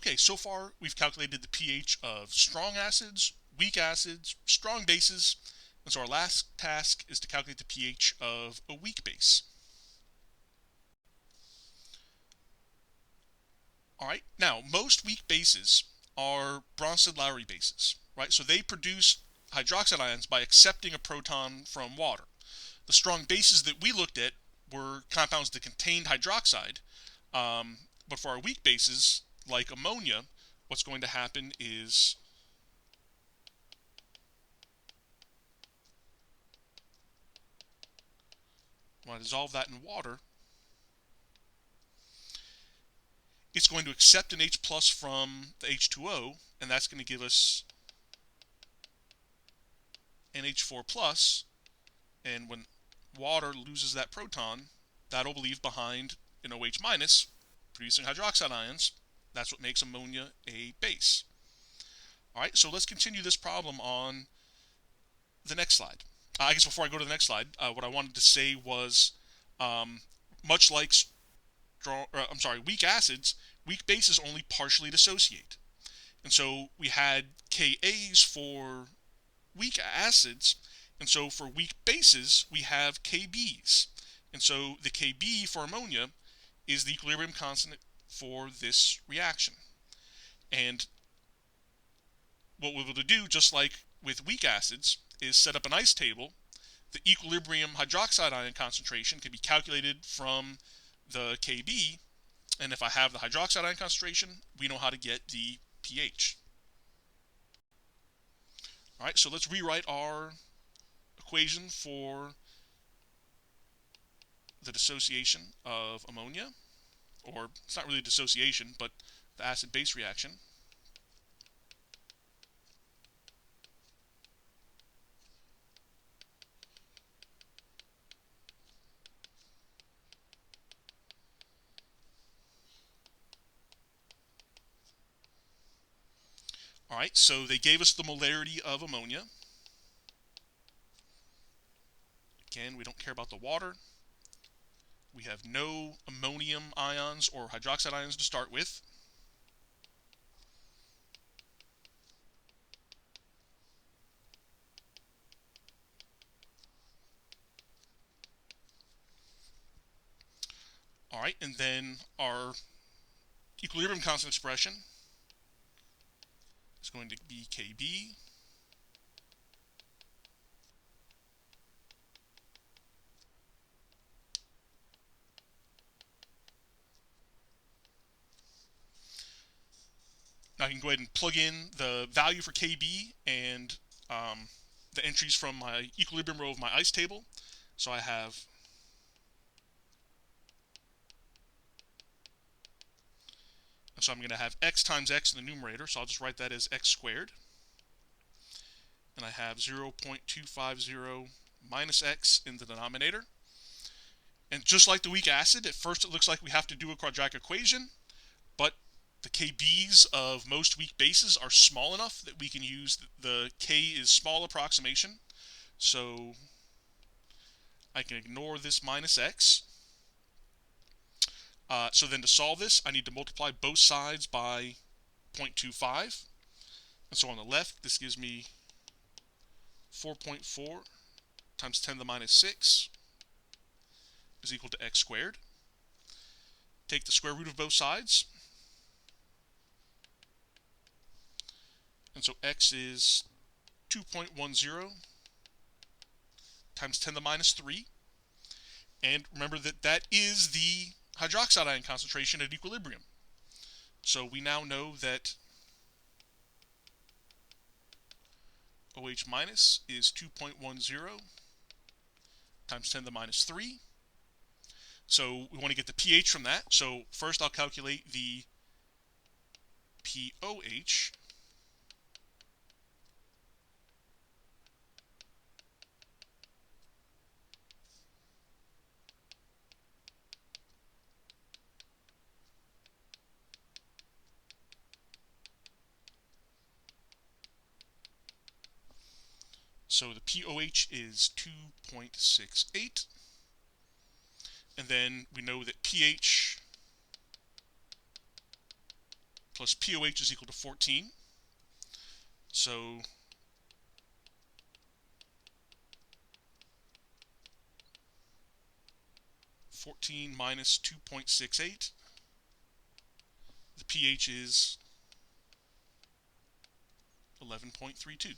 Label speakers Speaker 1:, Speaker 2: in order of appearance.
Speaker 1: Okay, so far we've calculated the pH of strong acids, weak acids, strong bases, and so our last task is to calculate the pH of a weak base. Alright, now most weak bases are Bronsted-Lowry bases, right? So they produce hydroxide ions by accepting a proton from water. The strong bases that we looked at were compounds that contained hydroxide, but for our weak bases, like ammonia, what's going to happen is when I dissolve that in water, it's going to accept an H plus from the H2O, and that's going to give us NH4 plus, and when water loses that proton, that'll leave behind an OH minus, producing hydroxide ions. That's what makes ammonia a base. Alright, so let's continue this problem on the next slide. I guess before I go to the next slide, what I wanted to say was, much like weak acids, weak bases only partially dissociate. And so we had Ka's for weak acids, and so for weak bases, we have Kb's. And so the Kb for ammonia is the equilibrium constant for this reaction. And what we're able to do, just like with weak acids, is set up an ice table. The equilibrium hydroxide ion concentration can be calculated from the Kb, and if I have the hydroxide ion concentration, we know how to get the pH. Alright, so let's rewrite our equation for the dissociation of ammonia, or it's not really dissociation, but the acid-base reaction. Alright, so they gave us the molarity of ammonia. Again, we don't care about the water. We have no ammonium ions or hydroxide ions to start with. Alright, and then our equilibrium constant expression is going to be Kb Now I can go ahead and plug in the value for Kb and the entries from my equilibrium row of my ice table. So I have I'm going to have x times x in the numerator, so I'll just write that as x squared. And I have 0.250 minus x in the denominator. And just like the weak acid, at first it looks like we have to do a quadratic equation, but the Kb's of most weak bases are small enough that we can use the K is small approximation. So I can ignore this minus x. So then to solve this, I need to multiply both sides by 0.25. And so on the left, this gives me 4.4 times 10 to the minus 6 is equal to x squared. Take the square root of both sides. And so x is 2.10 times 10 to the minus 3. And remember that that is the hydroxide ion concentration at equilibrium. So we now know that OH minus is 2.10 times 10 to the minus 3. So we want to get the pH from that. So first I'll calculate the pOH. So the pOH is 2.68. And then we know that pH plus POH is equal to 14. So 14 minus 2.68. The pH is 11.32.